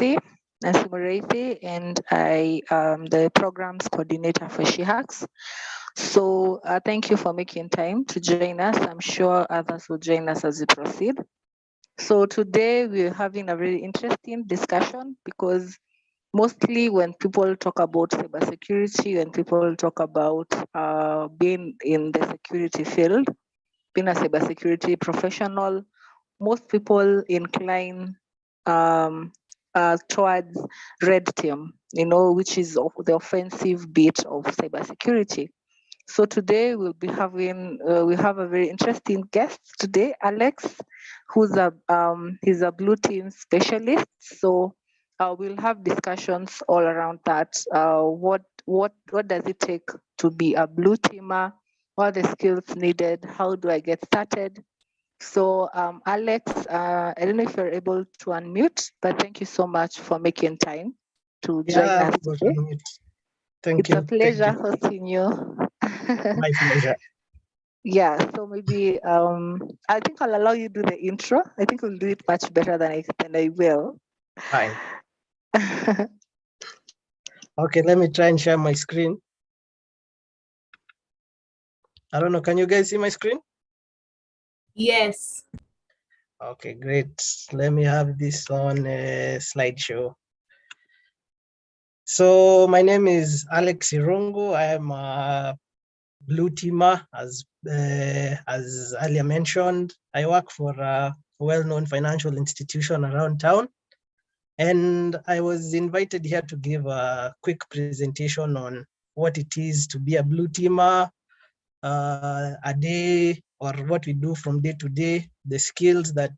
Nancy Mureithi, and I am the programs coordinator for SheHacks. So thank you for making time to join us. I'm sure others will join us as we proceed. So today we're having a very interesting discussion because mostly when people talk about cybersecurity, when people talk about being in the security field, being a cybersecurity professional, most people incline towards red team, which is the offensive bit of cybersecurity. So today we'll be having we have a very interesting guest today, Alex, who's he's a blue team specialist. So we'll have discussions all around that. What does it take to be a blue teamer? What are the skills needed? How do I get started? So Alex, I don't know if you're able to unmute, but thank you so much for making time to join us today. Thank you. It's a pleasure hosting you. My pleasure. Yeah, so maybe I think I'll allow you to do the intro. I think we'll do it much better than I will. Fine. Okay, let me try and share my screen. I don't know, can you guys see my screen? Yes. Okay, great. Let me have this on a slideshow. So my name is Alex Irungu. I am a blue teamer, as earlier mentioned. I work for a well-known financial institution around town. And I was invited here to give a quick presentation on what it is to be a blue teamer, a day, or what we do from day to day, the skills that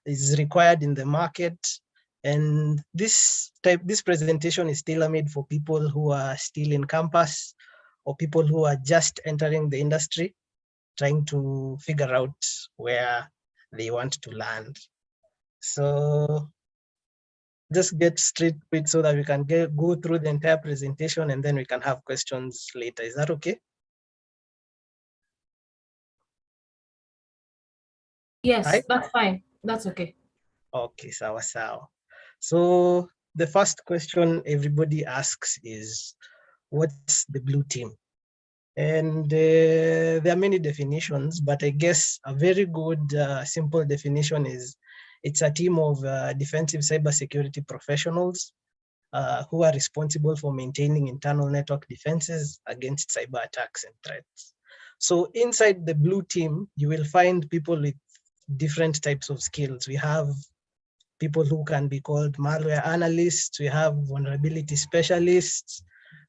is required in the market. And this presentation is tailor-made for people who are still in campus or people who are just entering the industry, trying to figure out where they want to land. So just get straight to it so that we can go through the entire presentation and then we can have questions later. Is that okay? Yes, right? That's fine. That's okay. Okay, sawa. So the first question everybody asks is, what's the blue team? And there are many definitions, but I guess a very good, simple definition is it's a team of defensive cybersecurity professionals who are responsible for maintaining internal network defenses against cyber attacks and threats. So inside the blue team, you will find people with different types of skills. We have people who can be called malware analysts. We have vulnerability specialists.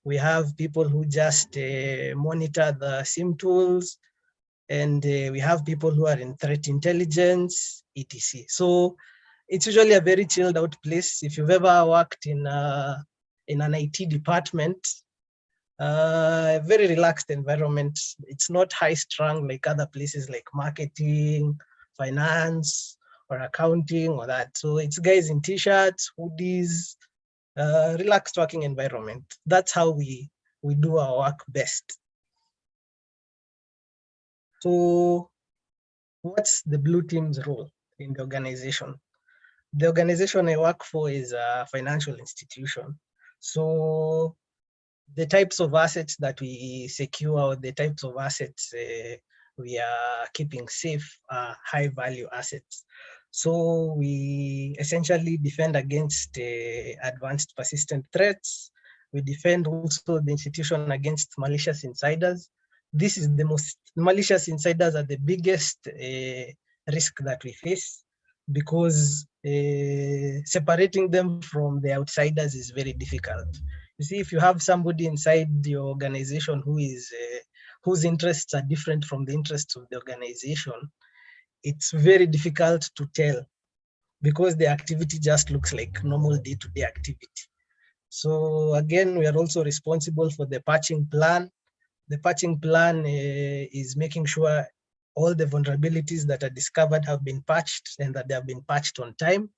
We have people who just monitor the SIM tools. And we have people who are in threat intelligence, etc. So it's usually a very chilled out place. If you've ever worked in an IT department, a very relaxed environment. It's not high strung like other places like marketing, finance, or accounting or that. So it's guys in t-shirts, hoodies, relaxed working environment. That's how we do our work best. So what's the blue team's role in the organization? The organization I work for is a financial institution. So the types of assets that we secure, the types of assets we are keeping safe are high value assets. So we essentially defend against advanced persistent threats. We defend also the institution against malicious insiders. This is the most, malicious insiders are the biggest risk that we face because separating them from the outsiders is very difficult. You see, if you have somebody inside the organization who is whose interests are different from the interests of the organization, it's very difficult to tell because the activity just looks like normal day-to-day activity. So again, we are also responsible for the patching plan. The patching plan is making sure all the vulnerabilities that are discovered have been patched and that they have been patched on time,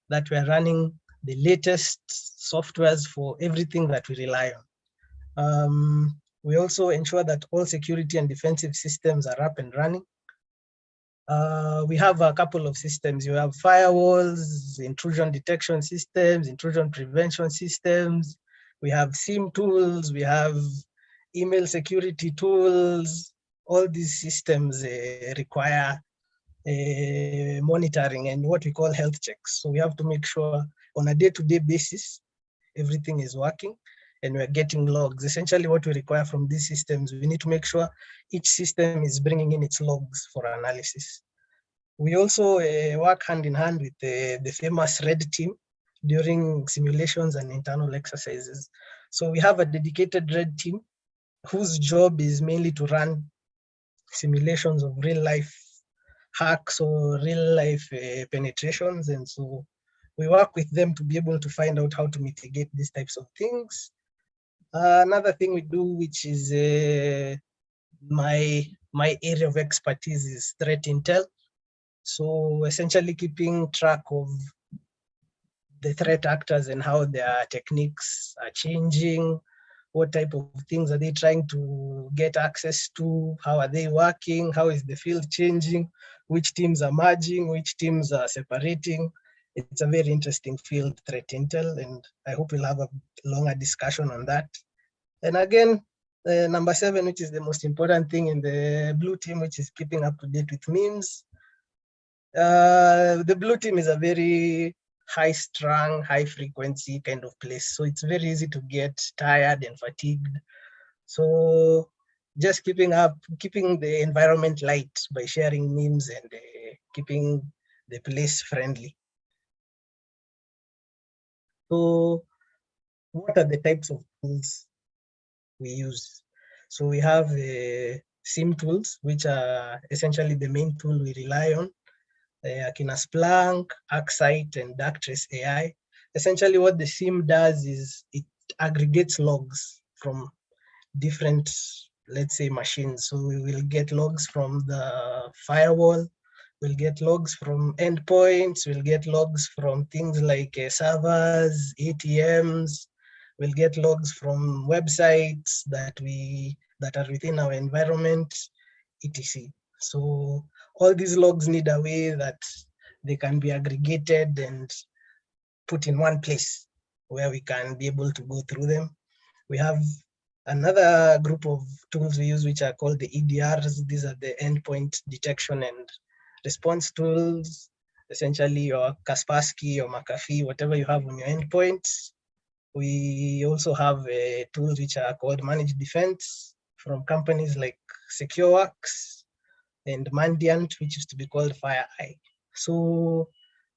that we are running the latest softwares for everything that we rely on. We also ensure that all security and defensive systems are up and running. We have a couple of systems. You have firewalls, intrusion detection systems, intrusion prevention systems. We have SIM tools, we have email security tools. All these systems require monitoring and what we call health checks. So we have to make sure on a day-to-day basis, everything is working and we're getting logs. Essentially what we require from these systems, we need to make sure each system is bringing in its logs for analysis. We also work hand in hand with the famous red team during simulations and internal exercises. So we have a dedicated red team whose job is mainly to run simulations of real life hacks or real life penetrations. And so we work with them to be able to find out how to mitigate these types of things. Another thing we do, which is my area of expertise, is threat intel. So essentially keeping track of the threat actors and how their techniques are changing, what type of things are they trying to get access to, how are they working, how is the field changing, which teams are merging, which teams are separating. It's a very interesting field, threat intel, and I hope we'll have a longer discussion on that. And again, number 7, which is the most important thing in the blue team, which is keeping up to date with memes. The blue team is a very high-strung, high-frequency kind of place. So it's very easy to get tired and fatigued. So just keeping the environment light by sharing memes and keeping the place friendly. So what are the types of tools we use? So we have SIM tools, which are essentially the main tool we rely on. Akina Splunk, ArcSight, and Darktrace AI. Essentially what the SIM does is it aggregates logs from different, let's say, machines. So we will get logs from the firewall, we'll get logs from endpoints, we'll get logs from things like servers, ATMs, we'll get logs from websites that are within our environment, etc. So all these logs need a way that they can be aggregated and put in one place where we can be able to go through them. We have another group of tools we use, which are called the EDRs. These are the endpoint detection and response tools. Essentially your Kaspersky, your McAfee, whatever you have on your endpoints. We also have tools which are called managed defense from companies like SecureWorks and Mandiant, which used to be called FireEye. So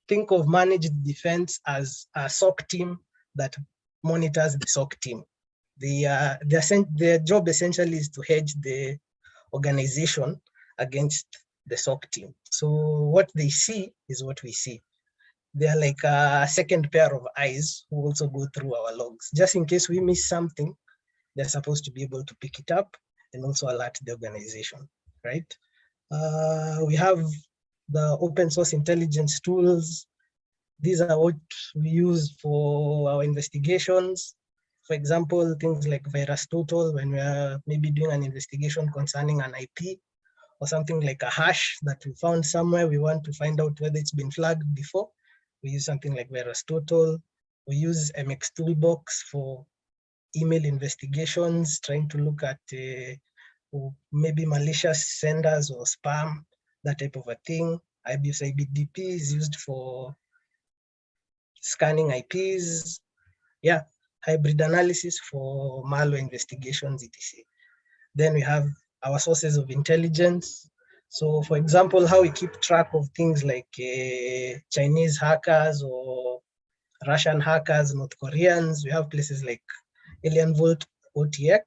think of managed defense as a SOC team that monitors the SOC team. Their job essentially is to hedge the organization against the SOC team. So what they see is what we see. They're like a second pair of eyes who also go through our logs. Just in case we miss something, they're supposed to be able to pick it up and also alert the organization, right? We have the open source intelligence tools. These are what we use for our investigations. For example, things like VirusTotal, when we are maybe doing an investigation concerning an IP or something like a hash that we found somewhere, we want to find out whether it's been flagged before. We use something like VirusTotal. We use MX Toolbox for email investigations, trying to look at maybe malicious senders or spam, that type of a thing. IBUS IBDP is used for scanning IPs. Yeah, hybrid analysis for malware investigations, etc. Then we have our sources of intelligence. So for example, how we keep track of things like Chinese hackers or Russian hackers, North Koreans. We have places like Alien Vault, OTX,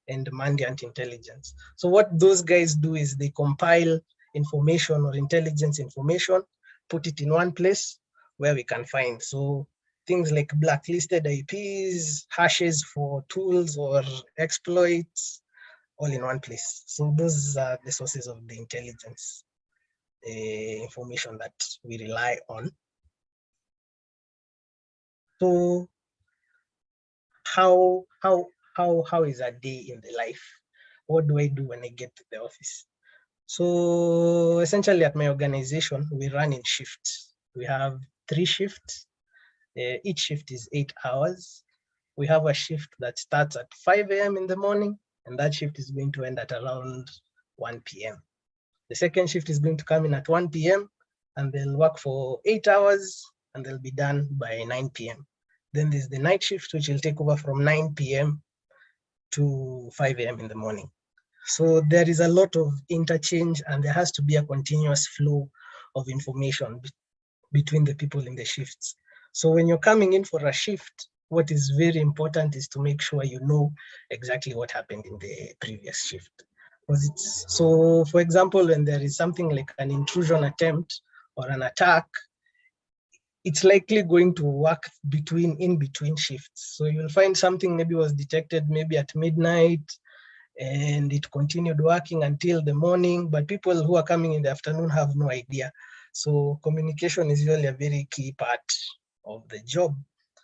and Mandiant Intelligence. So what those guys do is they compile information or intelligence information, put it in one place where we can find. So things like blacklisted IPs, hashes for tools or exploits, all in one place. So those are the sources of the intelligence information that we rely on. So how is a day in the life? What do I do when I get to the office? So essentially at my organization, we run in shifts. We have 3 shifts. Each shift is 8 hours. We have a shift that starts at 5 a.m. in the morning, and that shift is going to end at around 1 p.m. The second shift is going to come in at 1 p.m. and they'll work for 8 hours and they'll be done by 9 p.m. Then there's the night shift, which will take over from 9 p.m. to 5 a.m. in the morning. So there is a lot of interchange and there has to be a continuous flow of information between the people in the shifts. So when you're coming in for a shift, what is very important is to make sure you know exactly what happened in the previous shift. So for example, when there is something like an intrusion attempt or an attack, it's likely going to work in between shifts. So you'll find something maybe was detected maybe at midnight and it continued working until the morning, but people who are coming in the afternoon have no idea. So communication is really a very key part of the job.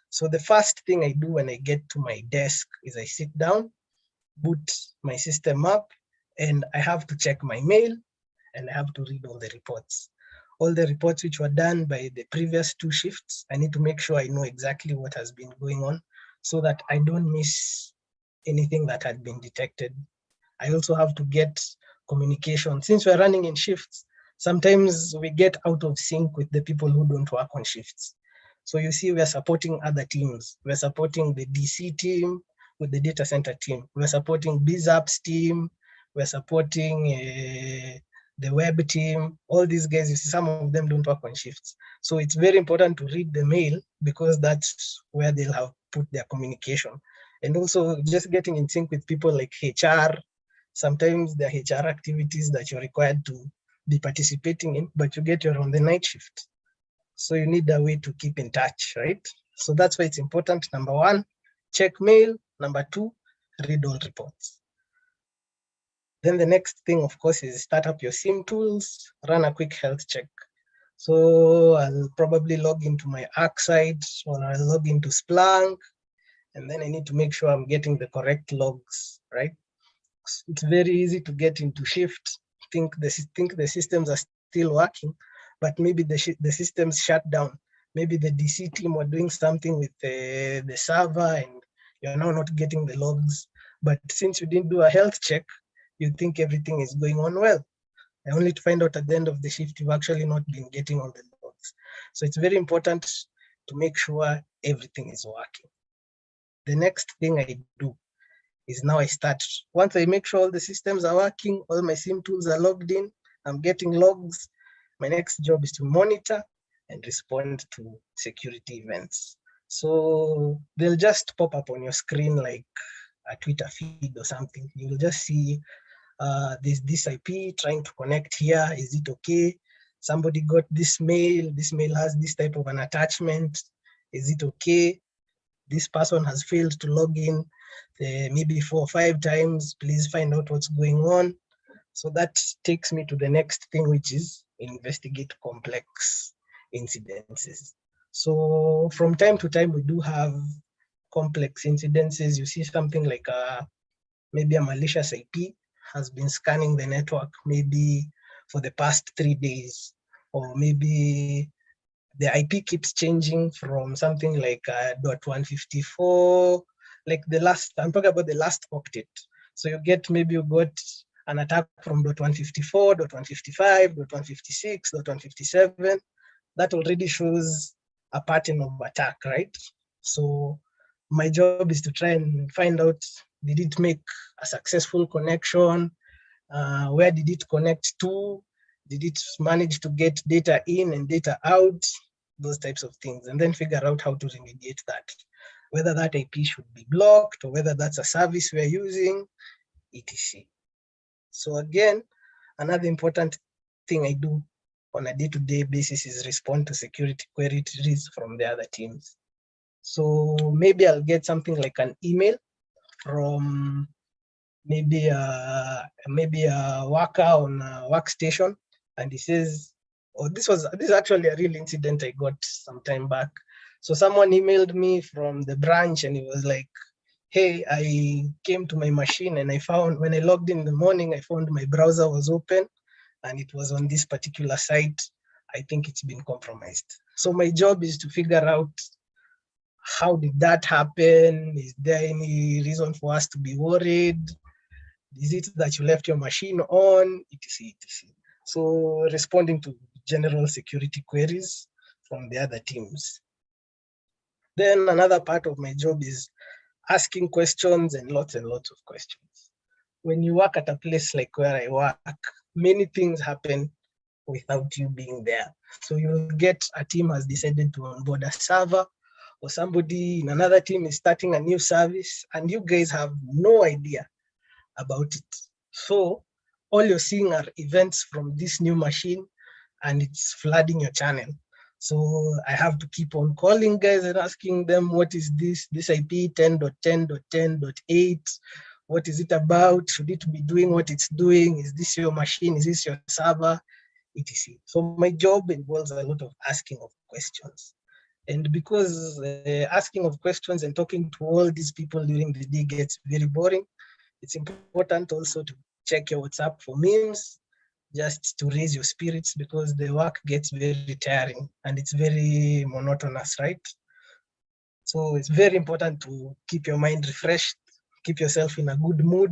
So the first thing I do when I get to my desk is I sit down, boot my system up, and I have to check my mail and I have to read all the reports. All the reports which were done by the previous 2 shifts, I need to make sure I know exactly what has been going on so that I don't miss anything that had been detected. I also have to get communication. Since we're running in shifts, sometimes we get out of sync with the people who don't work on shifts. So you see, we're supporting other teams. We're supporting the DC team with the data center team. We're supporting BizApps team. We're supporting the web team. All these guys, you see, some of them don't work on shifts. So it's very important to read the mail because that's where they'll have put their communication. And also just getting in sync with people like HR. Sometimes there are HR activities that you're required to be participating in, but you're on the night shift. So you need a way to keep in touch, right? So that's why it's important. Number 1, check mail. Number 2, read all reports. Then the next thing, of course, is start up your SIM tools, run a quick health check. So I'll probably log into my ArcSight or I'll log into Splunk, and then I need to make sure I'm getting the correct logs, right? It's very easy to get into shift, think the systems are still working, but maybe the systems shut down. Maybe the DC team were doing something with the server and you're now not getting the logs. But since you didn't do a health check, you think everything is going on well. And only to find out at the end of the shift, you've actually not been getting all the logs. So it's very important to make sure everything is working. The next thing I do is now I start. Once I make sure all the systems are working, all my SIM tools are logged in, I'm getting logs, my next job is to monitor and respond to security events. So they'll just pop up on your screen like a Twitter feed or something. You'll just see there's this IP trying to connect here. Is it okay? Somebody got this mail. This mail has this type of an attachment. Is it okay? This person has failed to log in maybe 4 or 5 times. Please find out what's going on. So that takes me to the next thing, which is investigate complex incidences. So from time to time, we do have complex incidences. You see something like maybe a malicious IP has been scanning the network maybe for the past 3 days, or maybe the IP keeps changing from something like .154, like I'm talking about the last octet. So you got an attack from .154, .155, .156, .157. That already shows a pattern of attack, right? So my job is to try and find out, did it make a successful connection? Where did it connect to? Did it manage to get data in and data out? Those types of things, and then figure out how to remediate that. Whether that IP should be blocked or whether that's a service we're using, etc. So again, another important thing I do on a day-to-day basis is respond to security queries from the other teams. So maybe I'll get something like an email from maybe a worker on a workstation, and he says, oh, this is actually a real incident I got some time back. So someone emailed me from the branch and he was like, hey, I came to my machine and I found, when I logged in the morning, I found my browser was open and it was on this particular site, I think it's been compromised. So my job is to figure out how did that happen? Is there any reason for us to be worried? Is it that you left your machine on, etc, etc. So responding to general security queries from the other teams. Then another part of my job is asking questions and lots of questions. When you work at a place like where I work, many things happen without you being there. So you'll get a team has decided to onboard a server, or somebody in another team is starting a new service, and you guys have no idea about it. So all you're seeing are events from this new machine, and it's flooding your channel. So I have to keep on calling guys and asking them, what is this IP 10.10.10.8? What is it about? Should it be doing what it's doing? Is this your machine? Is this your server? etc. So my job involves a lot of asking of questions. And because asking of questions and talking to all these people during the day gets very boring, it's important also to check your WhatsApp for memes, just to raise your spirits, because the work gets very tiring and it's very monotonous, right? So it's very important to keep your mind refreshed, keep yourself in a good mood,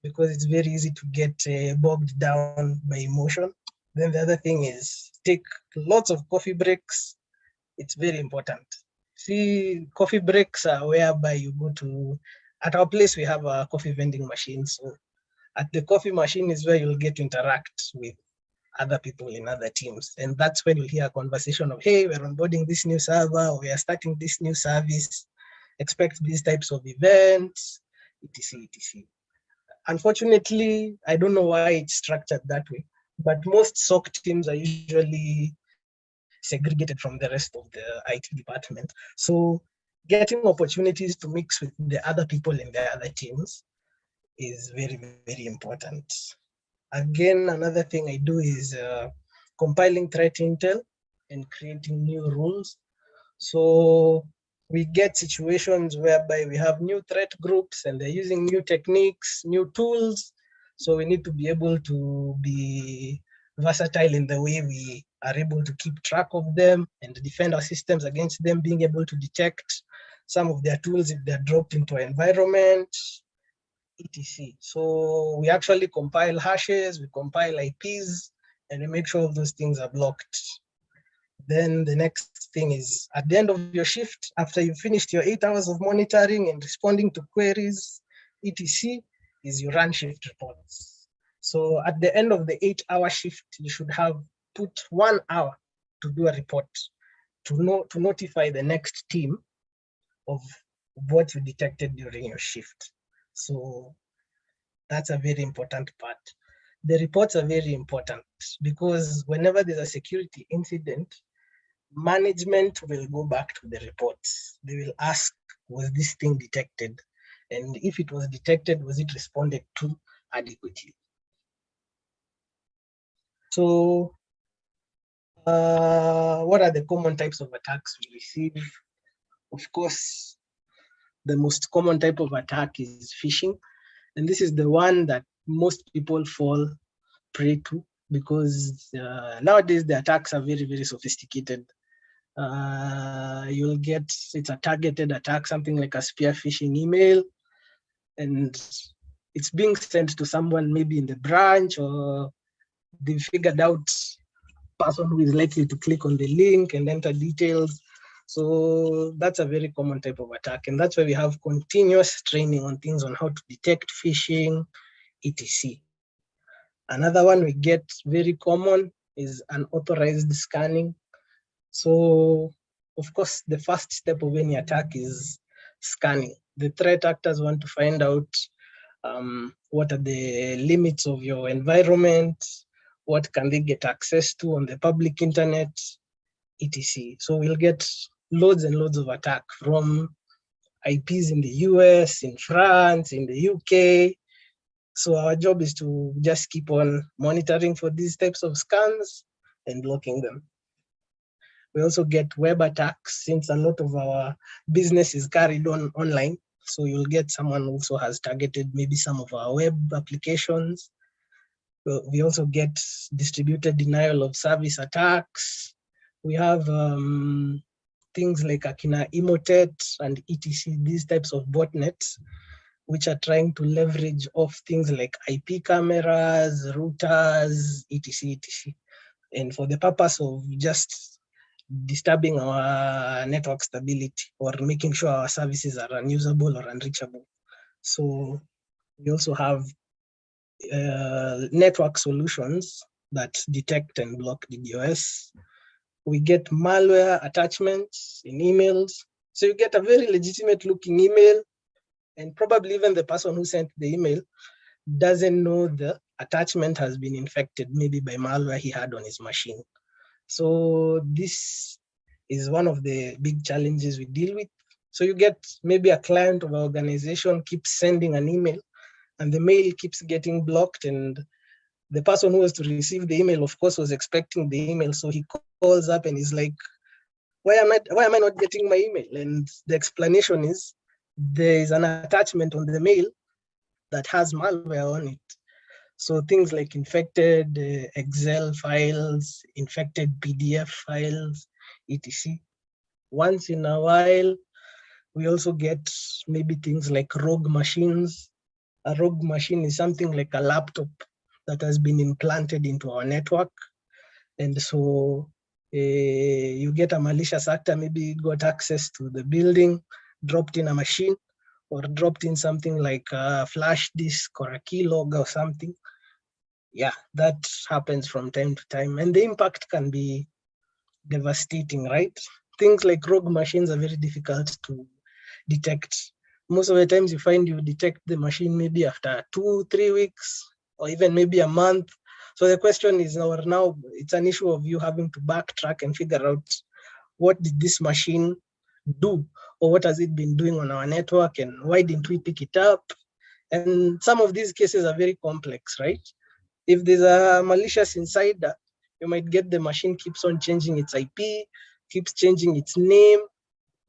because it's very easy to get bogged down by emotion. Then the other thing is take lots of coffee breaks. It's very important. See, coffee breaks are whereby you go to, at our place we have a coffee vending machine. So at the coffee machine is where you'll get to interact with other people in other teams. And that's when you'll hear a conversation of, hey, we're onboarding this new server, or we are starting this new service, expect these types of events, etc, etc. Unfortunately, I don't know why it's structured that way, but most SOC teams are usually segregated from the rest of the IT department. So getting opportunities to mix with the other people in the other teams is very, very important. Again, another thing I do is compiling threat intel and creating new rules. So we get situations whereby we have new threat groups and they're using new techniques, new tools. So we need to be able to be versatile in the way we are able to keep track of them and defend our systems against them, being able to detect some of their tools if they're dropped into our environment, etc. So we actually compile hashes, we compile IPs, and we make sure those things are blocked. Then the next thing is at the end of your shift, after you've finished your 8 hours of monitoring and responding to queries, etc., is you run shift reports. So at the end of the 8-hour shift, you should have put 1 hour to do a report to notify the next team of what you detected during your shift. So that's a very important part. The reports are very important because whenever there's a security incident, management will go back to the reports. They will ask, was this thing detected? And if it was detected, was it responded to adequately? So what are the common types of attacks we receive? Of course, the most common type of attack is phishing. And this is the one that most people fall prey to because nowadays the attacks are very, very sophisticated. You'll get, it's a targeted attack, something like a spear phishing email, and it's being sent to someone maybe in the branch, or they figured out person who is likely to click on the link and enter details. So that's a very common type of attack. And that's why we have continuous training on things on how to detect phishing, etc. Another one we get very common is unauthorized scanning. So of course, the first step of any attack is scanning. The threat actors want to find out what are the limits of your environment, what can they get access to on the public internet, etc. So we'll get loads and loads of attack from IPs in the US, in France, in the UK. So our job is to just keep on monitoring for these types of scans and blocking them. We also get web attacks since a lot of our business is carried on online. So you'll get someone who also has targeted maybe some of our web applications. We also get distributed denial of service attacks. We have things like Akina Emotet and etc. These types of botnets, which are trying to leverage off things like IP cameras, routers, etc. etc. And for the purpose of just disturbing our network stability or making sure our services are unusable or unreachable. So we also have network solutions that detect and block DDoS. We get malware attachments in emails. So you get a very legitimate looking email, and probably even the person who sent the email doesn't know the attachment has been infected, maybe by malware he had on his machine. So this is one of the big challenges we deal with. So you get maybe a client of an organization keeps sending an email and the mail keeps getting blocked, and the person who was to receive the email, of course, was expecting the email. So he calls up and he's like, why am I not getting my email? And the explanation is there is an attachment on the mail that has malware on it. So things like infected Excel files, infected PDF files, etc. Once in a while, we also get maybe things like rogue machines. A rogue machine is something like a laptop that has been implanted into our network. And so you get a malicious actor, maybe got access to the building, dropped in a machine, or dropped in something like a flash disk or a keylog or something. Yeah, that happens from time to time. And the impact can be devastating, right? Things like rogue machines are very difficult to detect. Most of the times you find you detect the machine maybe after 2-3 weeks, or even maybe a month. So the question is now it's an issue of you having to backtrack and figure out what did this machine do, or what has it been doing on our network, and why didn't we pick it up? And some of these cases are very complex, right? If there's a malicious insider, you might get the machine keeps on changing its IP, keeps changing its name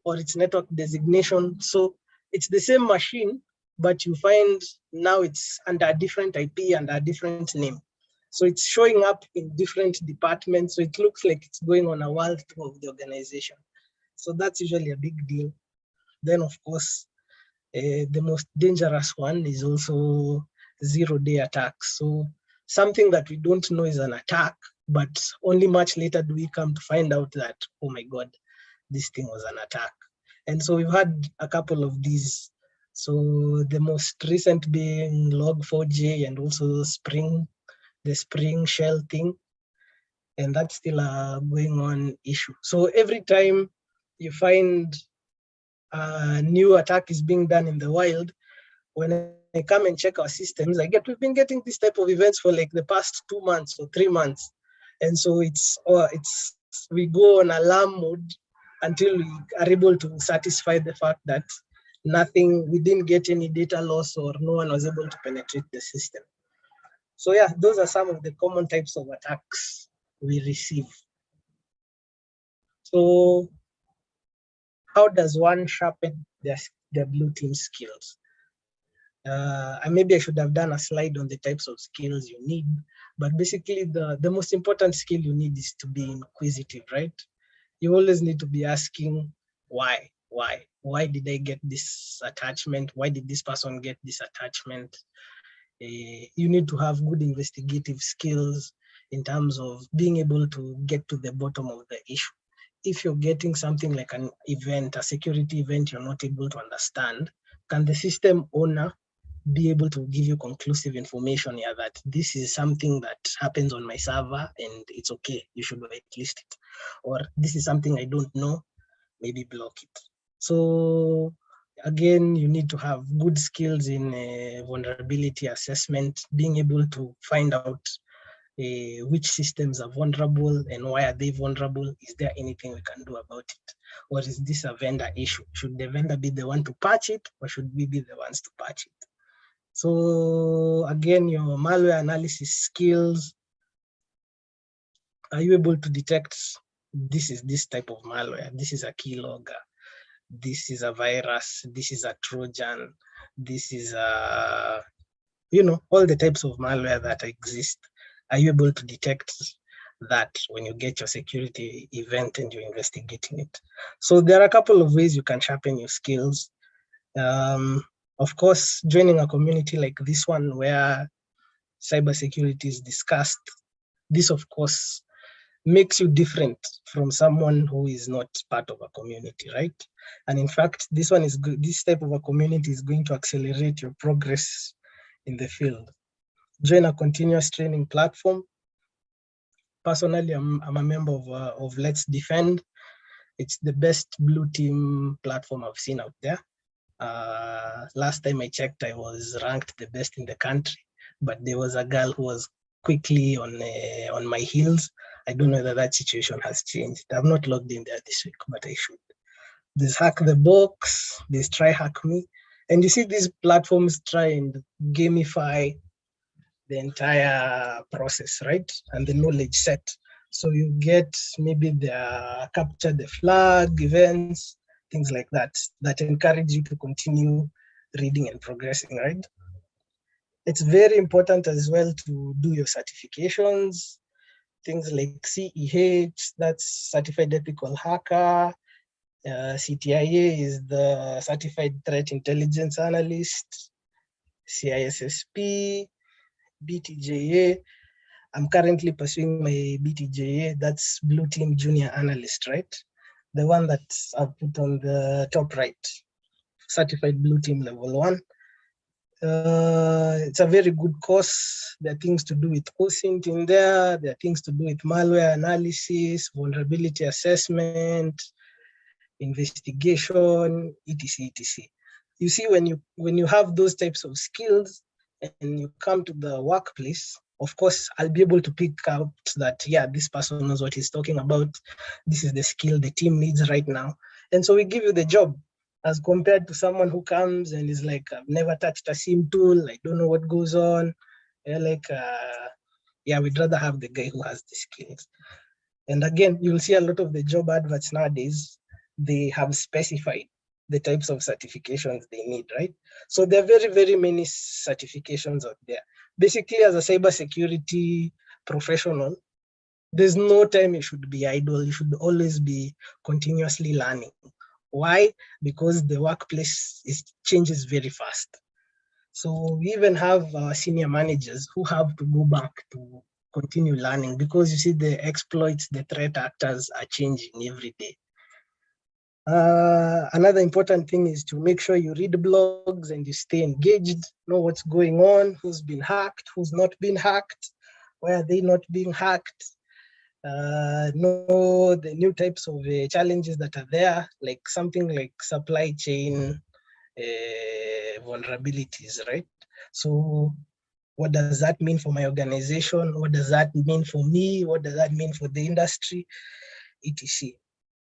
or its network designation. So it's the same machine, but you find now it's under a different IP and a different name. So it's showing up in different departments. So it looks like it's going on a world tour of the organization. So that's usually a big deal. Then of course, the most dangerous one is also zero-day attacks. So something that we don't know is an attack, but only much later do we come to find out that, oh my God, this thing was an attack. And so we've had a couple of these. So the most recent being Log4j and also the Spring Shell thing. And that's still a going on issue. So every time you find a new attack is being done in the wild, when I come and check our systems, we've been getting this type of events for like the past 2 months or 3 months. And so we go on alarm mode until we are able to satisfy the fact that we didn't get any data loss or no one was able to penetrate the system. So yeah, those are some of the common types of attacks we receive. So how does one sharpen their blue team skills? Maybe I should have done a slide on the types of skills you need, but basically the most important skill you need is to be inquisitive, right? You always need to be asking why did I get this attachment? Why did this person get this attachment? You need to have good investigative skills in terms of being able to get to the bottom of the issue. If you're getting something like an event, a security event you're not able to understand, can the system owner be able to give you conclusive information here that this is something that happens on my server and it's okay, you should whitelist it, or this is something I don't know, maybe block it. So again, you need to have good skills in vulnerability assessment, being able to find out which systems are vulnerable and why are they vulnerable. Is there anything we can do about it? Or is this a vendor issue? Should the vendor be the one to patch it, or should we be the ones to patch it? So again, your malware analysis skills, are you able to detect this is this type of malware, this is a keylogger, this is a virus, this is a Trojan, this is a all the types of malware that exist. Are you able to detect that when you get your security event and you're investigating it? So there are a couple of ways you can sharpen your skills. Of course, joining a community like this one where cybersecurity is discussed, this of course makes you different from someone who is not part of a community, right? And in fact, this one is good. This type of a community is going to accelerate your progress in the field. Join a continuous training platform. Personally, I'm a member of Let's Defend. It's the best blue team platform I've seen out there. Last time I checked, I was ranked the best in the country, but there was a girl who was quickly on my heels. I don't know whether that situation has changed. I've not logged in there this week, but I should. There's Hack the Box, there's Try Hack Me. And you see these platforms try and gamify the entire process, right? And the knowledge set. So you get maybe the capture the flag events, things like that encourage you to continue reading and progressing, right? It's very important as well to do your certifications, things like CEH, that's Certified Ethical Hacker. CTIA is the Certified Threat Intelligence Analyst. CISSP, BTJA. I'm currently pursuing my BTJA, that's Blue Team Junior Analyst, right? The one that I've put on the top right, Certified Blue Team Level 1. It's a very good course. There are things to do with OSINT in there. There are things to do with malware analysis, vulnerability assessment, investigation, etc. You see, when you have those types of skills and you come to the workplace, of course, I'll be able to pick out that, yeah, this person knows what he's talking about. This is the skill the team needs right now. And so we give you the job, as compared to someone who comes and is like, I've never touched a SIM tool. I don't know what goes on. They're like, we'd rather have the guy who has the skills. And again, you'll see a lot of the job adverts nowadays, they have specified the types of certifications they need, right? So there are very, very many certifications out there. Basically, as a cybersecurity professional, there's no time you should be idle. You should always be continuously learning. Why? Because the workplace changes very fast. So we even have senior managers who have to go back to continue learning, because you see the exploits, the threat actors are changing every day. Another important thing is to make sure you read blogs and you stay engaged, know what's going on, who's been hacked, who's not been hacked, why are they not being hacked, know the new types of challenges that are there, like something like supply chain vulnerabilities, right? So what does that mean for my organization? What does that mean for me? What does that mean for the industry, etc.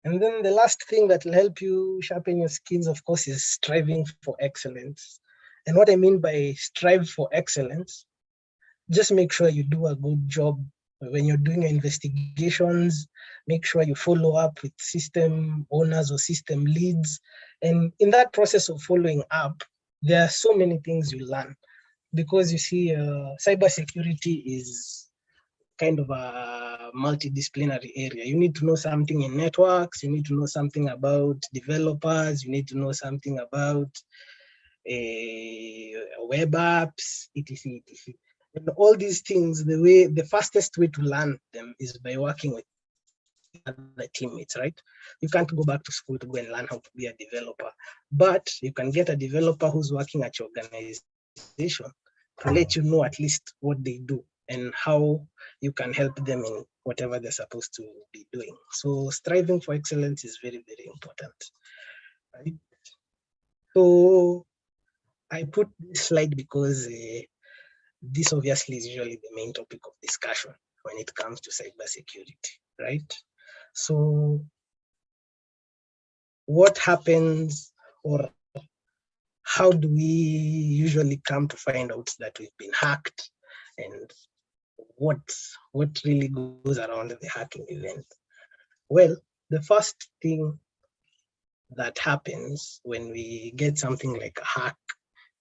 And then the last thing that will help you sharpen your skills, of course, is striving for excellence. And what I mean by strive for excellence, just make sure you do a good job when you're doing your investigations. Make sure you follow up with system owners or system leads. And in that process of following up, there are so many things you learn, because you see, cybersecurity is kind of a multidisciplinary area. You need to know something in networks, you need to know something about developers, you need to know something about web apps, etc. And all these things, the fastest way to learn them is by working with other teammates, right? You can't go back to school to go and learn how to be a developer, but you can get a developer who's working at your organization to let you know at least what they do and how you can help them in whatever they're supposed to be doing. So striving for excellence is very, very important, right? So I put this slide because this obviously is usually the main topic of discussion when it comes to cybersecurity, right? So what happens, or how do we usually come to find out that we've been hacked, and what really goes around the hacking event? Well, the first thing that happens when we get something like a hack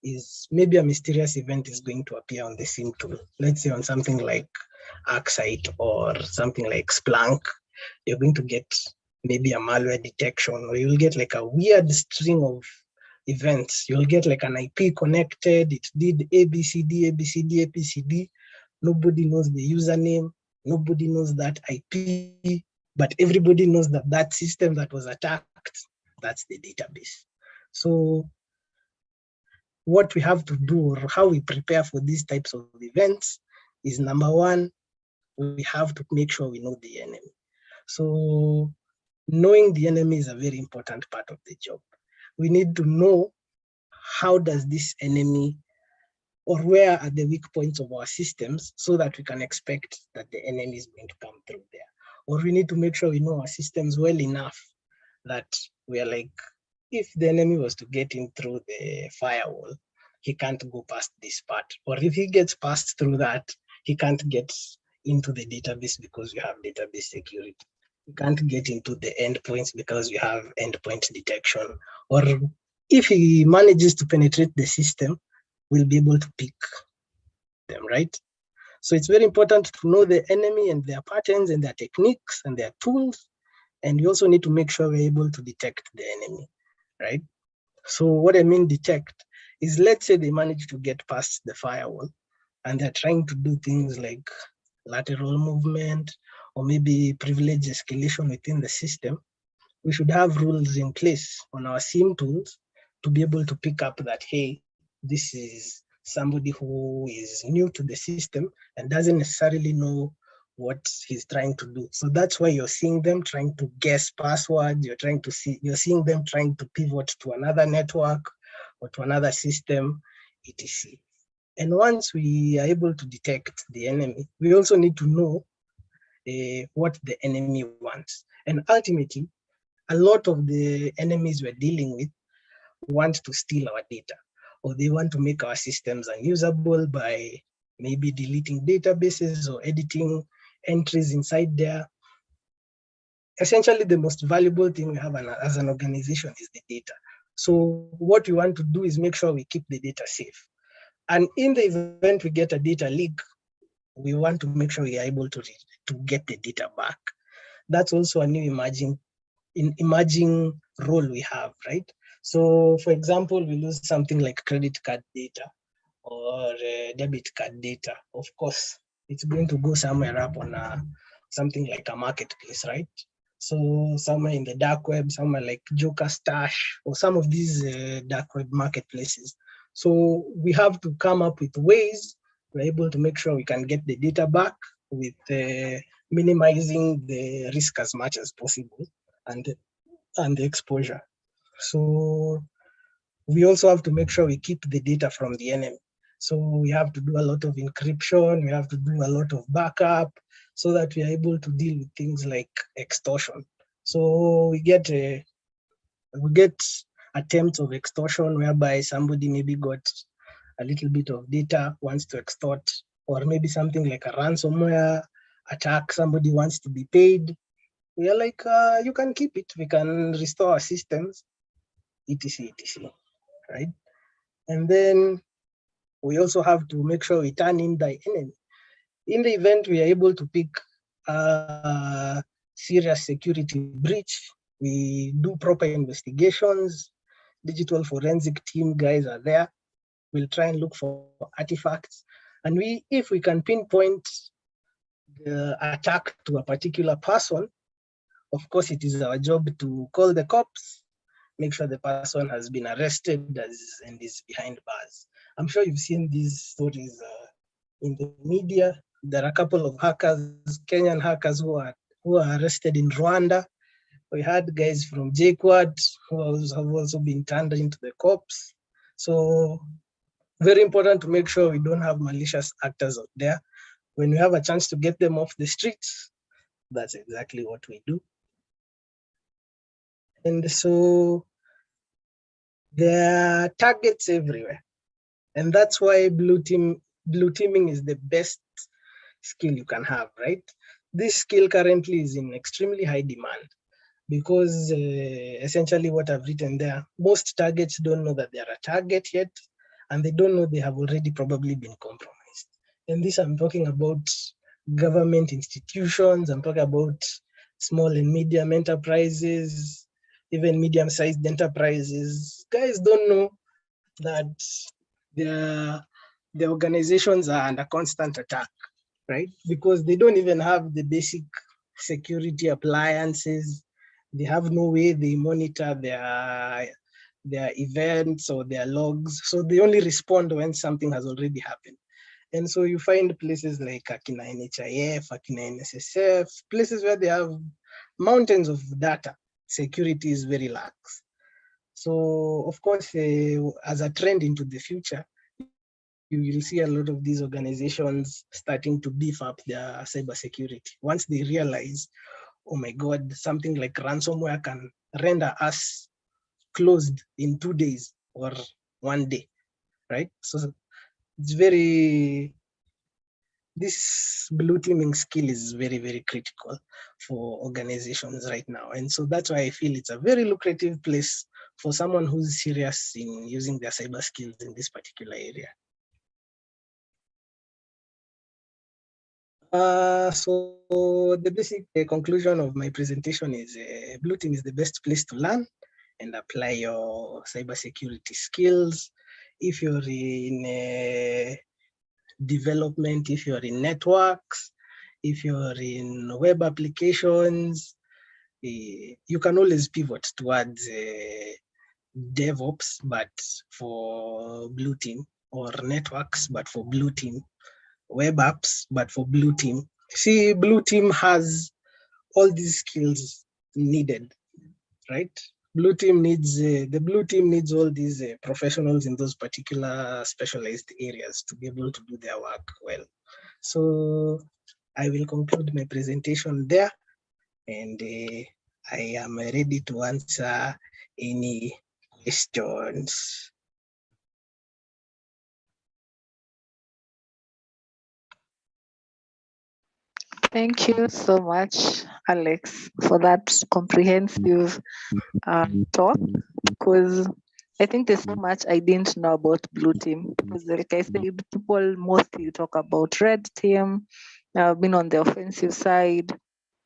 is maybe a mysterious event is going to appear on the SIM tool. Let's say on something like ArcSight or something like Splunk, you're going to get maybe a malware detection, or you'll get like a weird string of events. You'll get like an IP connected, it did ABCD, ABCD, ABCD. Nobody knows the username, nobody knows that IP, but everybody knows that that system that was attacked, that's the database. So what we have to do, or how we prepare for these types of events, is number one, we have to make sure we know the enemy. So knowing the enemy is a very important part of the job. We need to know how does this enemy, or where are the weak points of our systems, so that we can expect that the enemy is going to come through there. Or we need to make sure we know our systems well enough that we are like, if the enemy was to get in through the firewall, he can't go past this part. Or if he gets passed through that, he can't get into the database because you have database security. You can't get into the endpoints because you have endpoint detection. Or if he manages to penetrate the system, we'll be able to pick them, right? So it's very important to know the enemy and their patterns and their techniques and their tools. And you also need to make sure we're able to detect the enemy, right? So what I mean detect is, let's say they manage to get past the firewall and they're trying to do things like lateral movement or maybe privilege escalation within the system. We should have rules in place on our SIEM tools to be able to pick up that, hey, this is somebody who is new to the system and doesn't necessarily know what he's trying to do. So that's why you're seeing them trying to guess passwords. You're seeing them trying to pivot to another network or to another system, etc. And once we are able to detect the enemy, we also need to know what the enemy wants. And ultimately, a lot of the enemies we're dealing with want to steal our data, or they want to make our systems unusable by maybe deleting databases or editing entries inside there. Essentially, the most valuable thing we have as an organization is the data. So what we want to do is make sure we keep the data safe. And in the event we get a data leak, we want to make sure we are able to get the data back. That's also a new emerging role we have, right? So for example, we lose something like credit card data or debit card data. Of course, it's going to go somewhere up on something like a marketplace, right? So somewhere in the dark web, somewhere like Joker Stash or some of these dark web marketplaces. So we have to come up with ways we're able to make sure we can get the data back with minimizing the risk as much as possible and the exposure. So we also have to make sure we keep the data from the enemy. So we have to do a lot of encryption, we have to do a lot of backup so that we are able to deal with things like extortion. So we get attempts of extortion whereby somebody maybe got a little bit of data, wants to extort, or maybe something like a ransomware attack, somebody wants to be paid. We are like, you can keep it, we can restore our systems, etc, etc, right? And then we also have to make sure we turn in the enemy. In the event we are able to pick a serious security breach, we do proper investigations, digital forensic team guys are there, we'll try and look for artifacts. And if we can pinpoint the attack to a particular person, of course, it is our job to call the cops, make sure the person has been arrested and is behind bars. I'm sure you've seen these stories in the media. There are a couple of hackers, Kenyan hackers who are arrested in Rwanda. We had guys from JQuad who have also been turned into the cops. So very important to make sure we don't have malicious actors out there. When we have a chance to get them off the streets, that's exactly what we do. And so there are targets everywhere. And that's why blue teaming is the best skill you can have, right? This skill currently is in extremely high demand because essentially what I've written there, most targets don't know that they're a target yet and they don't know they have already probably been compromised. And this, I'm talking about government institutions, I'm talking about small and medium enterprises, even medium-sized enterprises. Guys don't know that their organizations are under constant attack, right? Because they don't even have the basic security appliances. They have no way they monitor their events or their logs. So they only respond when something has already happened. And so you find places like Akina NHIF, Akina NSSF, places where they have mountains of data. Security is very lax. So of course, as a trend into the future, you will see a lot of these organizations starting to beef up their cybersecurity. Once they realize, oh my God, something like ransomware can render us closed in 2 days or 1 day, right? So it's this blue teaming skill is very, very critical for organizations right now. And so that's why I feel it's a very lucrative place for someone who's serious in using their cyber skills in this particular area. So the basic conclusion of my presentation is Blue Team is the best place to learn and apply your cybersecurity skills. If you're in development, if you're in networks, if you're in web applications, you can always pivot towards DevOps, but for Blue Team, or networks, but for Blue Team, web apps, but for Blue Team. See, Blue Team has all these skills needed, right? Blue Team needs, the Blue Team needs all these professionals in those particular specialized areas to be able to do their work well. So I will conclude my presentation there, and I am ready to answer any questions. Thank you so much, Alex, for that comprehensive talk, because I think there's so much I didn't know about Blue Team. Because like I said, people mostly talk about Red Team. I've been on the offensive side,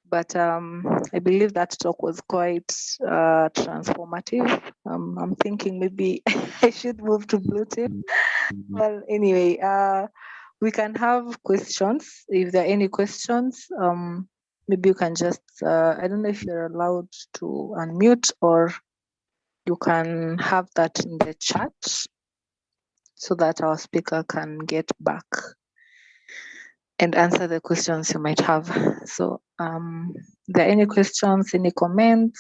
but I believe that talk was quite transformative. I'm thinking maybe I should move to Blue Team. Well, anyway, we can have questions. If there are any questions, maybe you can just, I don't know if you're allowed to unmute, or you can have that in the chat so that our speaker can get back and answer the questions you might have. So there are any questions, any comments,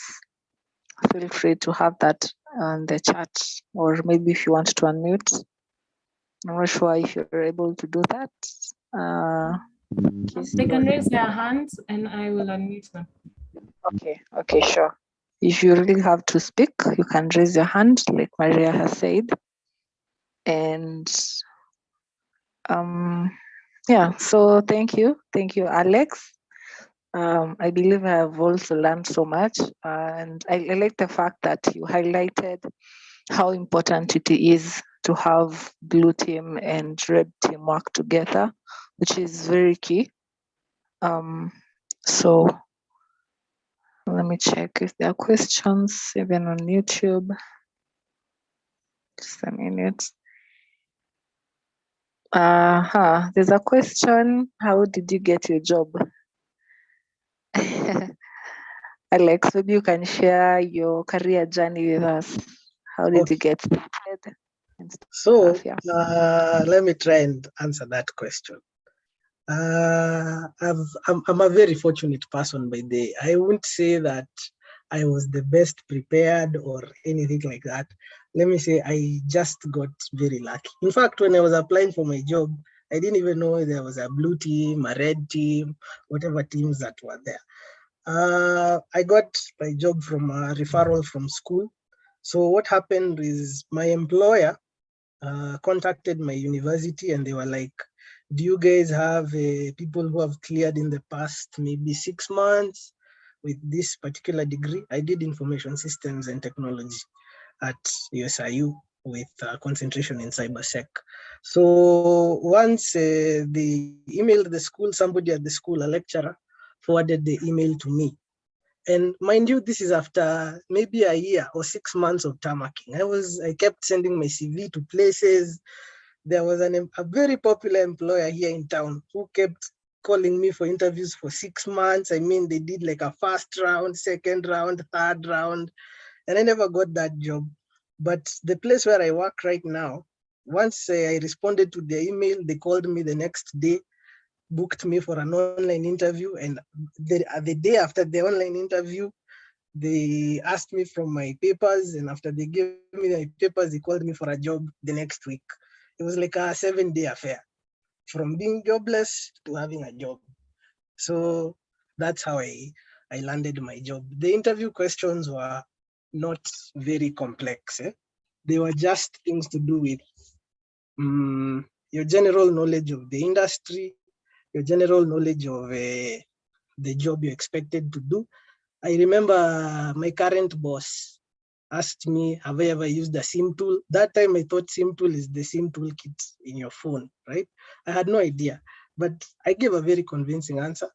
feel free to have that in the chat, or maybe if you want to unmute. I'm not sure if you're able to do that. They can raise their hands and I will unmute them. Okay, sure. If you really have to speak, you can raise your hand, like Maria has said. And yeah, so thank you, Alex. I believe I have also learned so much, and I like the fact that you highlighted how important it is to have Blue Team and Red Team work together, which is very key. So let me check if there are questions even on YouTube. Just a minute. There's a question. How did you get your job? Alex, maybe you can share your career journey with us. How did you get started? So let me try and answer that question. I'm a very fortunate person by day. I won't say that I was the best prepared or anything like that. Let me say I just got very lucky. In fact, when I was applying for my job, I didn't even know there was a blue team, a red team, whatever teams that were there. I got my job from a referral from school. So what happened is my employer contacted my university and they were like, do you guys have people who have cleared in the past maybe 6 months with this particular degree? I did information systems and technology at USIU. with concentration in cybersec. So once they emailed the school, somebody at the school, a lecturer, forwarded the email to me. And mind you, this is after maybe a year or 6 months of tarmacking. I kept sending my CV to places. There was a very popular employer here in town who kept calling me for interviews for 6 months. I mean, they did like a first round, second round, third round, and I never got that job. But the place where I work right now, once I responded to their email, they called me the next day, booked me for an online interview. And the day after the online interview, they asked me from my papers. And after they gave me my papers, they called me for a job the next week. It was like a 7-day affair from being jobless to having a job. So that's how I landed my job. The interview questions were not very complex. They were just things to do with your general knowledge of the industry, your general knowledge of the job you're expected to do. I remember my current boss asked me, have I ever used a SIM tool? That time I thought SIM tool is the SIM toolkit in your phone, right? I had no idea, but I gave a very convincing answer.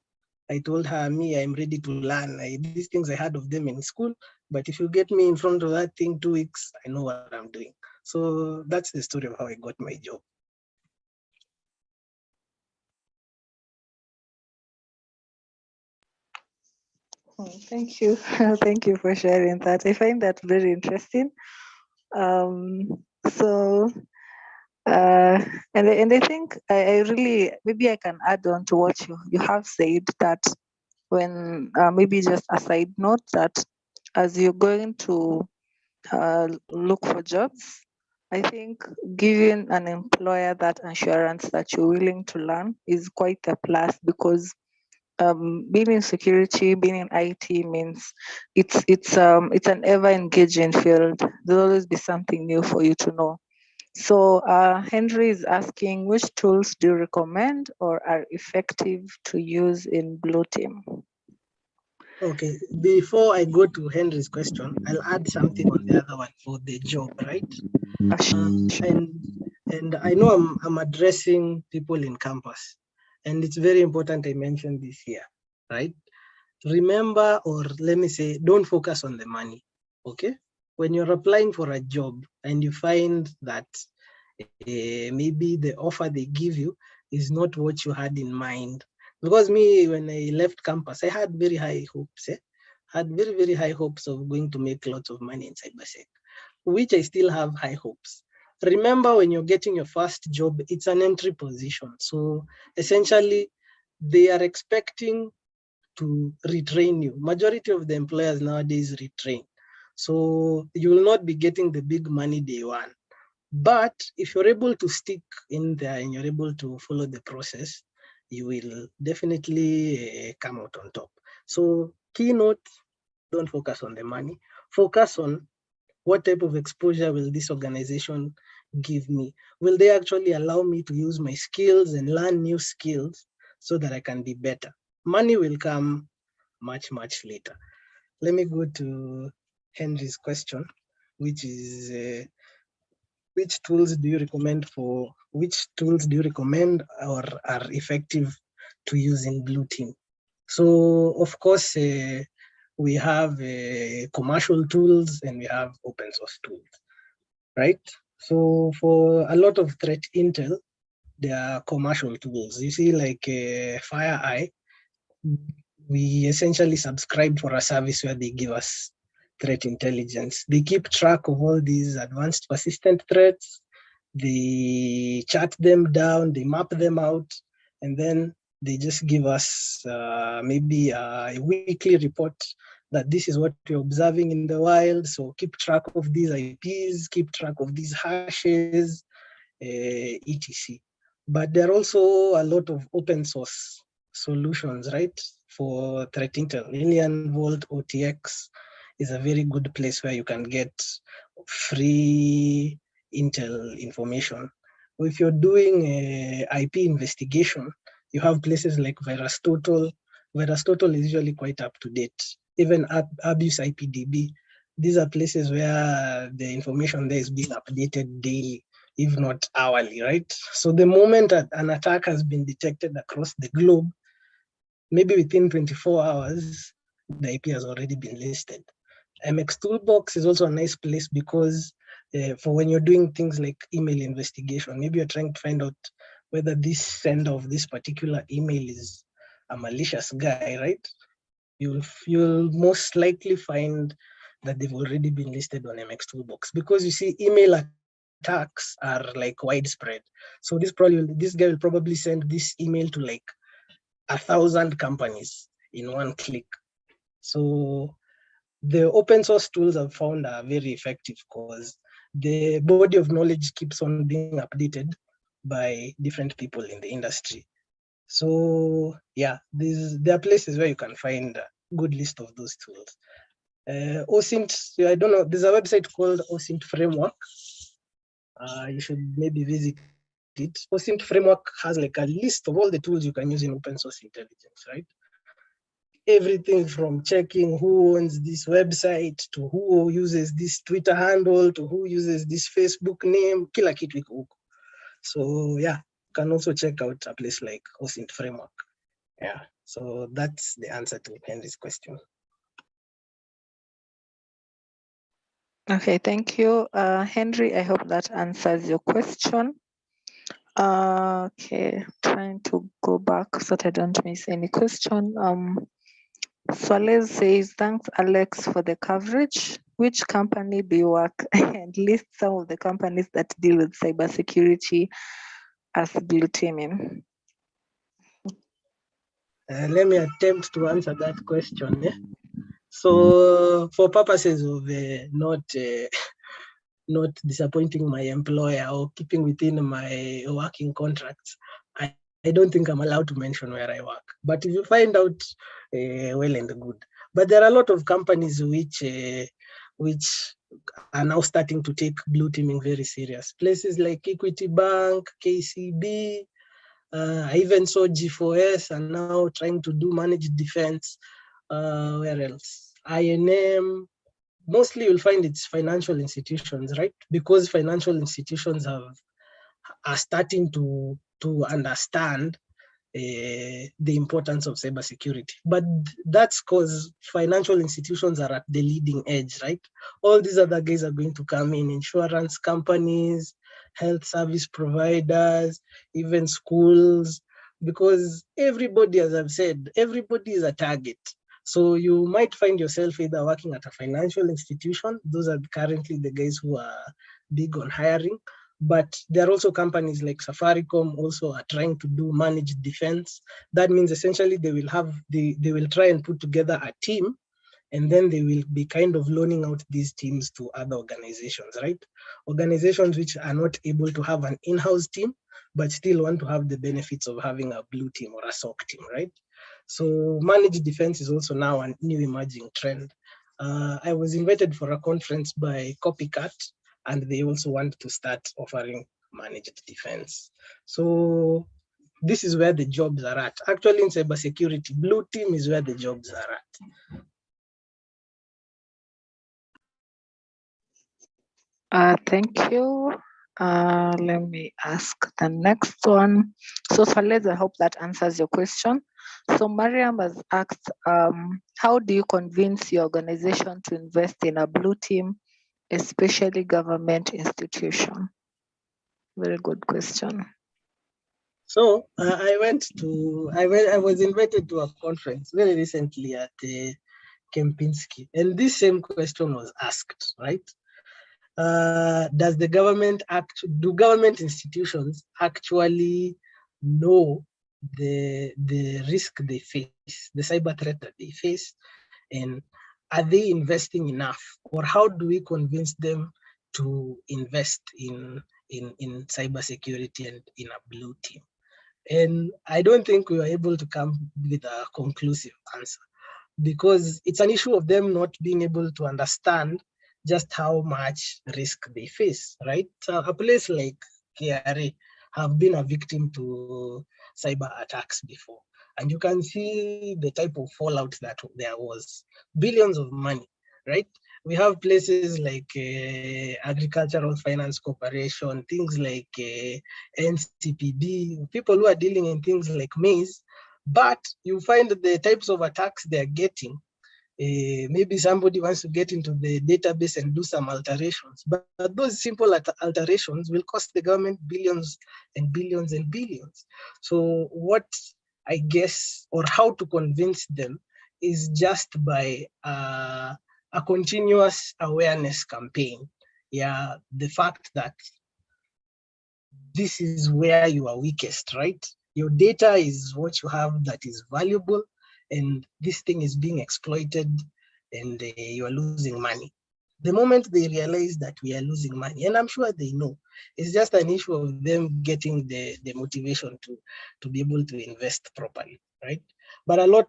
I told her, I'm ready to learn. These things I heard of them in school, but if you get me in front of that thing 2 weeks, I know what I'm doing. So that's the story of how I got my job. Thank you. Thank you for sharing that. I find that very interesting. So, and I think I really, maybe I can add on to what you have said, that when maybe just a side note, that as you're going to look for jobs, I think giving an employer that assurance that you're willing to learn is quite a plus, because being in security, being in IT means it's an ever engaging field. There'll always be something new for you to know. So Henry is asking, which tools do you recommend or are effective to use in Blue Team? Okay, before I go to Henry's question, I'll add something on the other one for the job, right? And I know I'm addressing people in campus, and it's very important I mention this here, right? Remember, or let me say, don't focus on the money, okay? When you're applying for a job and you find that maybe the offer they give you is not what you had in mind. Because me, when I left campus, I had very high hopes. Had very, very high hopes of going to make lots of money in cybersec, which I still have high hopes. Remember, when you're getting your first job, it's an entry position. So essentially, they are expecting to retrain you. Majority of the employers nowadays retrain. So you will not be getting the big money day one. But if you're able to stick in there and you're able to follow the process, you will definitely come out on top. So keynote, don't focus on the money. Focus on what type of exposure will this organization give me? Will they actually allow me to use my skills and learn new skills so that I can be better? Money will come much, much later. Let me go to Henry's question, which is, which tools do you recommend or are effective to use in Blue Team? So of course, we have commercial tools and we have open source tools, right? So for a lot of threat intel, there are commercial tools. You see, like FireEye, we essentially subscribe for a service where they give us threat intelligence. They keep track of all these advanced persistent threats. They chart them down, they map them out, and then they just give us maybe a weekly report that this is what we're observing in the wild. So keep track of these IPs, keep track of these hashes, etc. But there are also a lot of open source solutions, right? For threat intel. Alien Vault OTX is a very good place where you can get free intel information. If you're doing IP investigation, you have places like VirusTotal. VirusTotal is usually quite up to date. Even Abuse IPDB, these are places where the information there is being updated daily, if not hourly, right? So the moment an attack has been detected across the globe, maybe within 24 hours, the IP has already been listed. MX Toolbox is also a nice place because for when you're doing things like email investigation, maybe you're trying to find out whether this sender of this particular email is a malicious guy, right? You'll most likely find that they've already been listed on MX Toolbox, because you see email attacks are like widespread. So this guy will probably send this email to like 1,000 companies in one click. So the open source tools I've found are very effective because the body of knowledge keeps on being updated by different people in the industry. So yeah, there are places where you can find a good list of those tools. OSINT, I don't know, there's a website called OSINT Framework. You should maybe visit it. OSINT Framework has like a list of all the tools you can use in open source intelligence, right? Everything from checking who owns this website to who uses this Twitter handle to who uses this Facebook name, kila kitu iko huko. So yeah, you can also check out a place like OSINT Framework. Yeah, so that's the answer to Henry's question. Okay, thank you, Henry. I hope that answers your question. Okay, trying to go back so that I don't miss any question. Swalez says, thanks, Alex, for the coverage. Which company do you work? And list some of the companies that deal with cybersecurity as blue teaming. Let me attempt to answer that question. So, for purposes of not disappointing my employer or keeping within my working contracts, I don't think I'm allowed to mention where I work. But if you find out, well and good. But there are a lot of companies which are now starting to take blue teaming very serious. Places like Equity Bank, KCB, I even saw G4S are now trying to do managed defense. Where else? INM. Mostly you'll find it's financial institutions, right? Because financial institutions are starting to understand the importance of cybersecurity. But that's because financial institutions are at the leading edge, right? All these other guys are going to come in, insurance companies, health service providers, even schools, because everybody, as I've said, everybody is a target. So you might find yourself either working at a financial institution. Those are currently the guys who are big on hiring. But there are also companies like Safaricom also are trying to do managed defense. That means essentially they will try and put together a team, and then they will be kind of loaning out these teams to other organizations, right? Organizations which are not able to have an in-house team, but still want to have the benefits of having a blue team or a SOC team, right? So managed defense is also now a new emerging trend. I was invited for a conference by Copycat, and they also want to start offering managed defense. So this is where the jobs are at. Actually, in cybersecurity, blue team is where the jobs are at. Thank you. Let me ask the next one. So Swalez, I hope that answers your question. So Mariam has asked, how do you convince your organization to invest in a blue team, especially government institution? Very good question. So I was invited to a conference very recently at Kempinski, and this same question was asked, right? Do government institutions actually know the risk they face, the cyber threat that they face, and are they investing enough, or how do we convince them to invest in cybersecurity and in a blue team? And I don't think we were able to come with a conclusive answer, because it's an issue of them not being able to understand just how much risk they face, right? So a place like KRA have been a victim to cyber attacks before. And you can see the type of fallout that there was. Billions of money, right? We have places like Agricultural Finance Corporation, things like NCPB, people who are dealing in things like maize, but you find the types of attacks they are getting. Maybe somebody wants to get into the database and do some alterations, but those simple alterations will cost the government billions and billions and billions. So what I guess, or how to convince them, is just by a continuous awareness campaign. Yeah, the fact that this is where you are weakest, right? Your data is what you have that is valuable, and this thing is being exploited, and you are losing money. The moment they realize that we are losing money, and I'm sure they know, it's just an issue of them getting the motivation to be able to invest properly, right? But a lot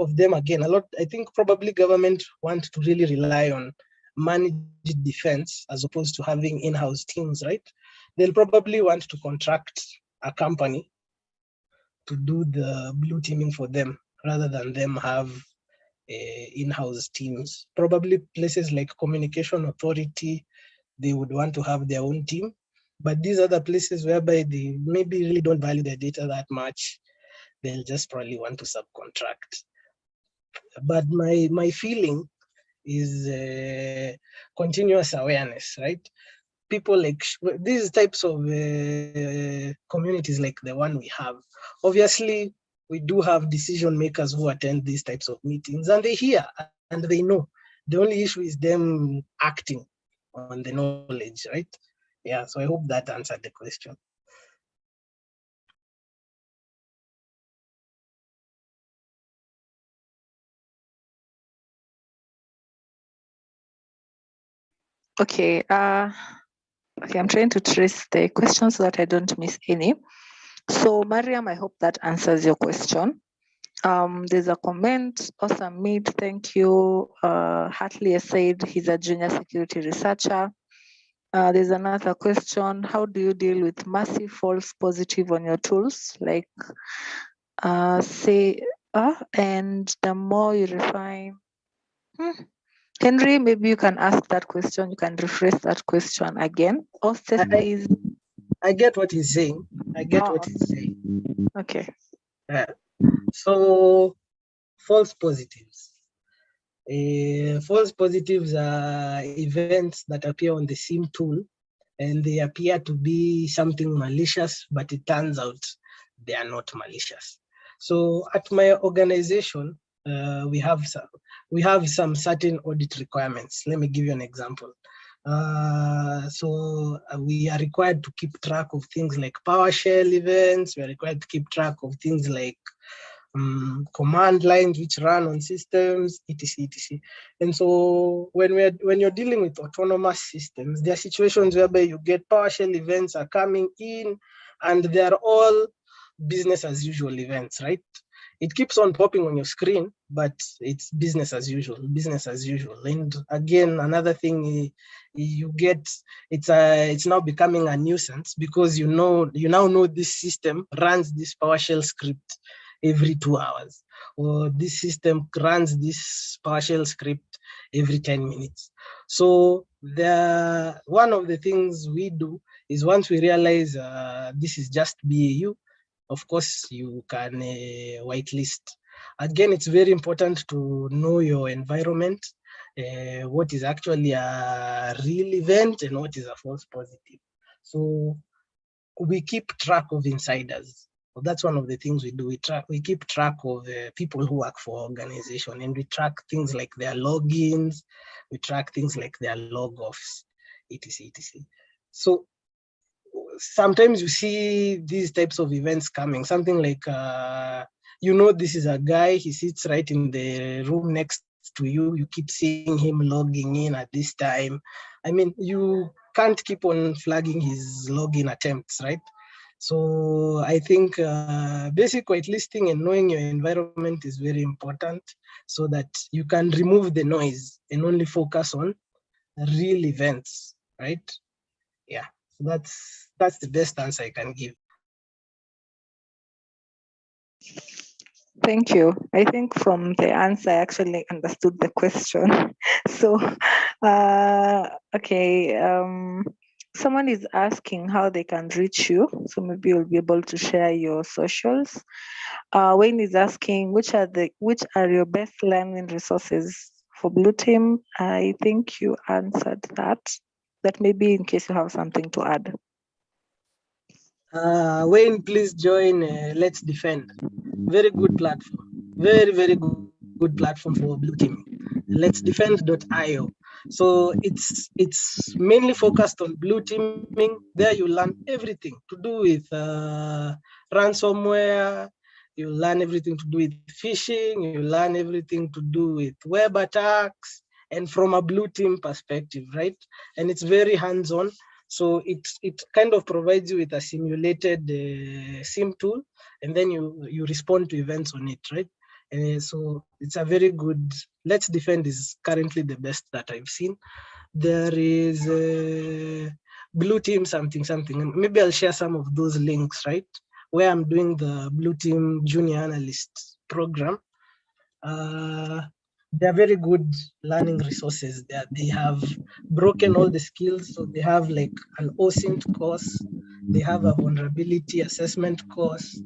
of them, again, I think probably government want to really rely on managed defense as opposed to having in-house teams, right? They'll probably want to contract a company to do the blue teaming for them rather than them have in-house teams. Probably places like Communication Authority, they would want to have their own team. But these other places whereby they maybe really don't value their data that much, they'll just probably want to subcontract. But my feeling is continuous awareness, right? People like these types of communities like the one we have, obviously we do have decision makers who attend these types of meetings, and they hear and they know. The only issue is them acting on the knowledge, right? Yeah, so I hope that answered the question. Okay. Okay, I'm trying to trace the questions so that I don't miss any. So, Mariam, I hope that answers your question. There's a comment. Awesome meet. Thank you. Hartley has said he's a junior security researcher. There's another question. How do you deal with massive false positive on your tools? Like, and the more you refine. Henry, maybe you can ask that question. You can rephrase that question again. Is. I get what he's saying. I get what he's saying. Okay. So, false positives. False positives are events that appear on the SIM tool, and they appear to be something malicious, but it turns out they are not malicious. So at my organization, we have some certain audit requirements. Let me give you an example. So we are required to keep track of things like PowerShell events. We are required to keep track of things like command lines which run on systems, etc. And so when you're dealing with autonomous systems, there are situations whereby you get PowerShell events are coming in, and they're all business as usual events, right? It keeps on popping on your screen, but it's business as usual. And again, another thing you get, it's now becoming a nuisance because you now know this system runs this PowerShell script every 2 hours, or this system runs this PowerShell script every 10 minutes. So one of the things we do is once we realize this is just BAU, of course, you can whitelist. Again, it's very important to know your environment, what is actually a real event and what is a false positive. So we keep track of insiders. Well, that's one of the things we do. We keep track of people who work for organization, and we track things like their logins, we track things like their log-offs, etc. So sometimes you see these types of events coming, something like, this is a guy, he sits right in the room next to you. You keep seeing him logging in at this time. I mean, you can't keep on flagging his login attempts, right? So I think basic whitelisting and knowing your environment is very important so that you can remove the noise and only focus on real events, right? Yeah, so that's the best answer I can give. Thank you. I think from the answer, I actually understood the question. So, okay. Someone is asking how they can reach you. So maybe you'll be able to share your socials. Wayne is asking which are your best learning resources for Blue Team. I think you answered that. But maybe in case you have something to add. Wayne, please join Let's Defend. Very good platform. Very, very good platform for blue teaming. Let'sdefend.io. So it's mainly focused on blue teaming. There you learn everything to do with ransomware. You learn everything to do with phishing. You learn everything to do with web attacks, and from a blue team perspective, right? And it's very hands-on. So it kind of provides you with a simulated SIM tool, and then you respond to events on it, right? And so it's a very good. Let's Defend is currently the best that I've seen. There is Blue Team something. Maybe I'll share some of those links, right? Where I'm doing the Blue Team Junior Analyst program. They're very good learning resources. They have broken all the skills. So they have like an OSINT course. They have a vulnerability assessment course.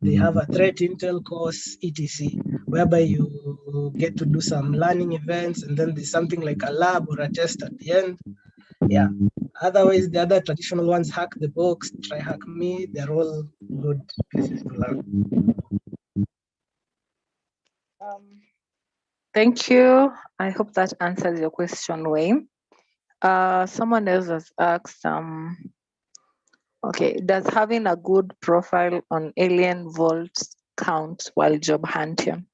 They have a threat intel course, etc., whereby you get to do some learning events, and then there's something like a lab or a test at the end. Yeah. Otherwise, the other traditional ones, Hack the Box, Try Hack Me, they're all good places to learn. Thank you. I hope that answers your question, Wayne. Someone else has asked, okay, does having a good profile on Alien Vault count while job hunting?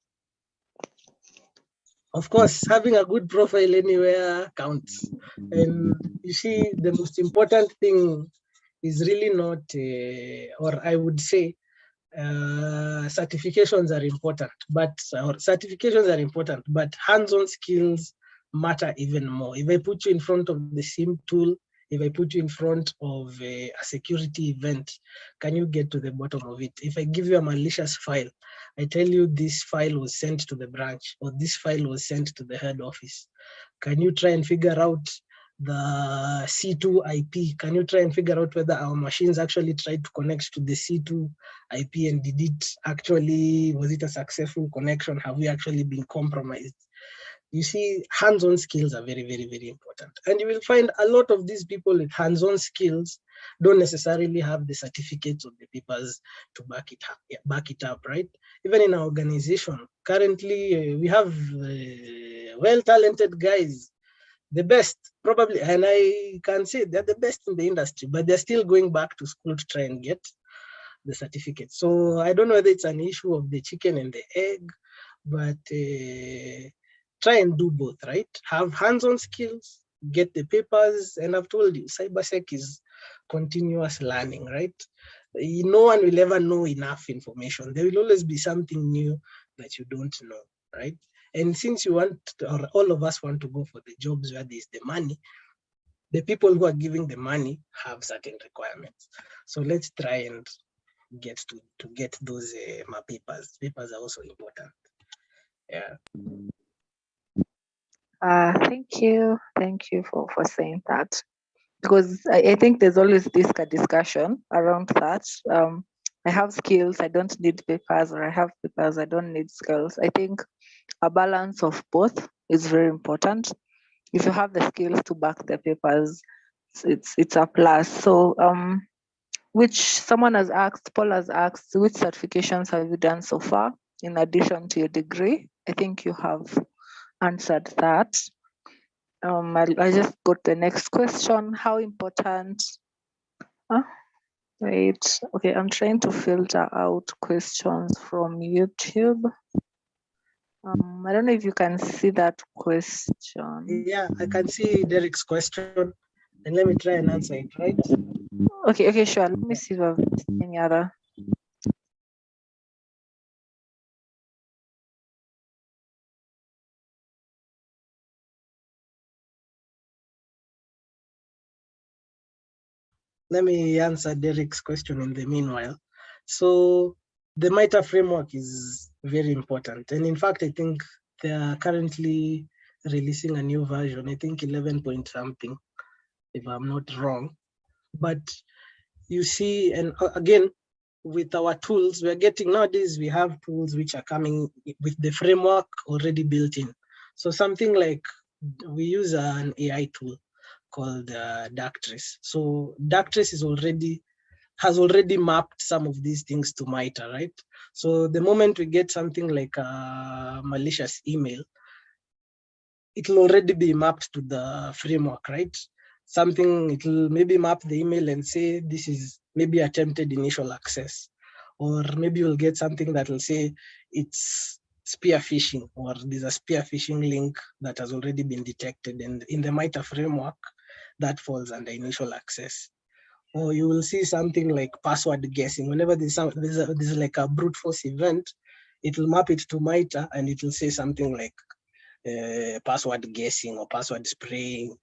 Of course, having a good profile anywhere counts. And you see, the most important thing is really not, or I would say, certifications are important, but hands-on skills matter even more. If I put you in front of the SIM tool, if I put you in front of a security event, can you get to the bottom of it? If I give you a malicious file, I tell you this file was sent to the branch or this file was sent to the head office, can you try and figure out the C2 IP? Can you try and figure out whether our machines actually tried to connect to the C2 IP, and did it actually, was it a successful connection? Have we actually been compromised? You see, hands-on skills are very, very, very important. And you will find a lot of these people with hands-on skills don't necessarily have the certificates or the papers to back it up, right? Even in our organization, currently we have well-talented guys, the best probably, and I can say they're the best in the industry, but they're still going back to school to try and get the certificate. So I don't know whether it's an issue of the chicken and the egg, but try and do both, right? Have hands-on skills, get the papers, and I've told you, cybersec is continuous learning, right? No one will ever know enough information. There will always be something new that you don't know, right? And since you want, or all of us want to go for the jobs where there's the money, the people who are giving the money have certain requirements. So let's try and get to get those papers. Papers are also important. Yeah. Thank you for saying that, because I think there's always this discussion around that. I have skills, I don't need papers, or I have papers, I don't need skills. I think a balance of both is very important. If you have the skills to back the papers, it's a plus. So which someone has asked, Paul has asked, which certifications have you done so far in addition to your degree? I think you have answered that. I just got the next question. How important? Wait. Okay, I'm trying to filter out questions from YouTube. I don't know if you can see that question. Yeah, I can see Derek's question, and let me try and answer it, right? Okay, sure. Let me see if I've missed any other. Let me answer Derek's question in the meanwhile. So the MITRE framework is very important. And in fact, I think they are currently releasing a new version, I think 11 point something, if I'm not wrong. But you see, and again, with our tools, we're getting nowadays, we have tools which are coming with the framework already built in. So something like, we use an AI tool called Darktrace. So Darktrace has already mapped some of these things to MITRE, right? So the moment we get something like a malicious email, it will already be mapped to the framework, right? It'll maybe map the email and say, this is maybe attempted initial access. Or maybe you'll get something that will say it's spear phishing, or there's a spear phishing link that has already been detected. And in the MITRE framework, that falls under initial access. Or you will see something like password guessing. Whenever there's like a brute force event, it will map it to MITRE and it will say something like password guessing or password spraying,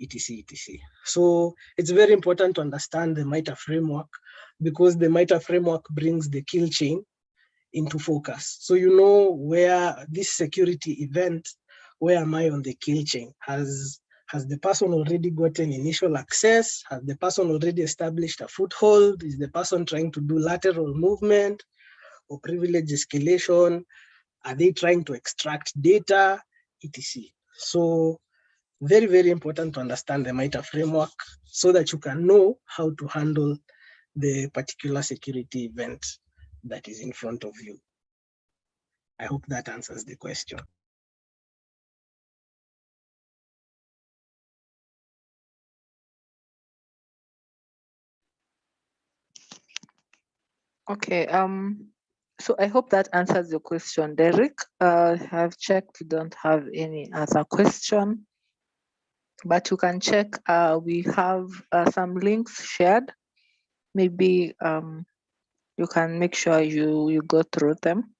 etc, etc. So it's very important to understand the MITRE framework, because the MITRE framework brings the kill chain into focus. So you know where this security event, where am I on the kill chain? Has the person already gotten initial access? Has the person already established a foothold? Is the person trying to do lateral movement or privilege escalation? Are they trying to extract data, etc? So very, very important to understand the MITRE framework so that you can know how to handle the particular security event that is in front of you. I hope that answers the question. Okay. So I hope that answers your question, Derek. I've checked, we don't have any other question, but you can check. We have some links shared. Maybe you can make sure you go through them.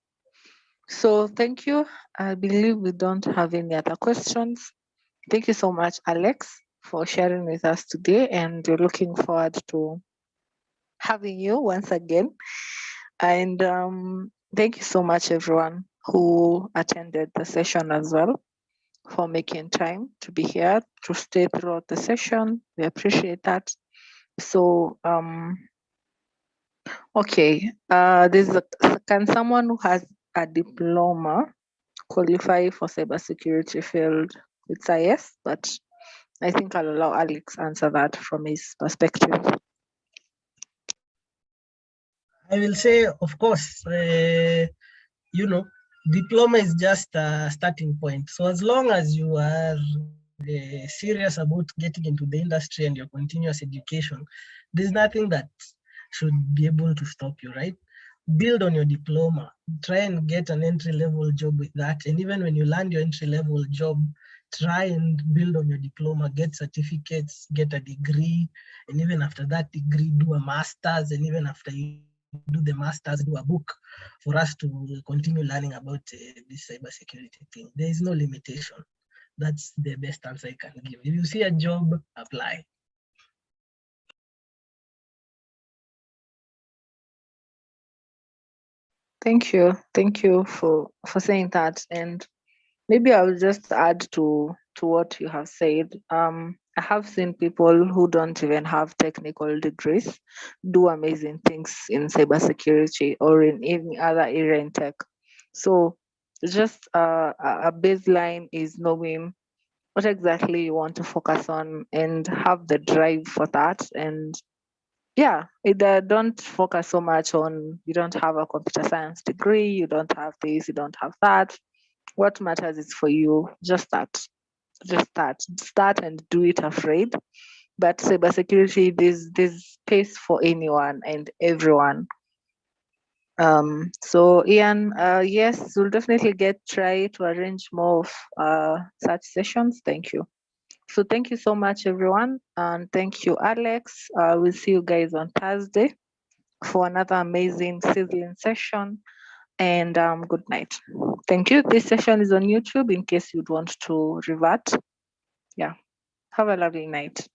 So thank you. I believe we don't have any other questions. Thank you so much, Alex, for sharing with us today, and we're looking forward to having you once again. And thank you so much, everyone who attended the session as well, for making time to be here, to stay throughout the session. We appreciate that. So, okay, can someone who has a diploma qualify for cybersecurity field? It's a yes, but I think I'll allow Alex answer that from his perspective. I will say, of course, you know, diploma is just a starting point. So as long as you are serious about getting into the industry and your continuous education, there's nothing that should be able to stop you, right? Build on your diploma, try and get an entry-level job with that. And even when you land your entry-level job, try and build on your diploma, get certificates, get a degree, and even after that degree, do a master's, and even after you do the master's, do a book for us to continue learning about this cybersecurity thing. There is no limitation. That's the best answer I can give. If you see a job, apply. Thank you for saying that. And maybe I will just add to what you have said. I have seen people who don't even have technical degrees do amazing things in cybersecurity or in any other area in tech. So just a baseline is knowing what exactly you want to focus on and have the drive for that. And yeah, don't focus so much on, you don't have a computer science degree, you don't have this, you don't have that. What matters is for you, just start and do it afraid. But cybersecurity, there's space for anyone and everyone. So Ian, yes, we'll definitely try to arrange more of such sessions. Thank you. So thank you so much, everyone. And thank you, Alex. We'll see you guys on Thursday for another amazing sizzling session. And good night. Thank you. This session is on YouTube in case you'd want to revert. Yeah. Have a lovely night.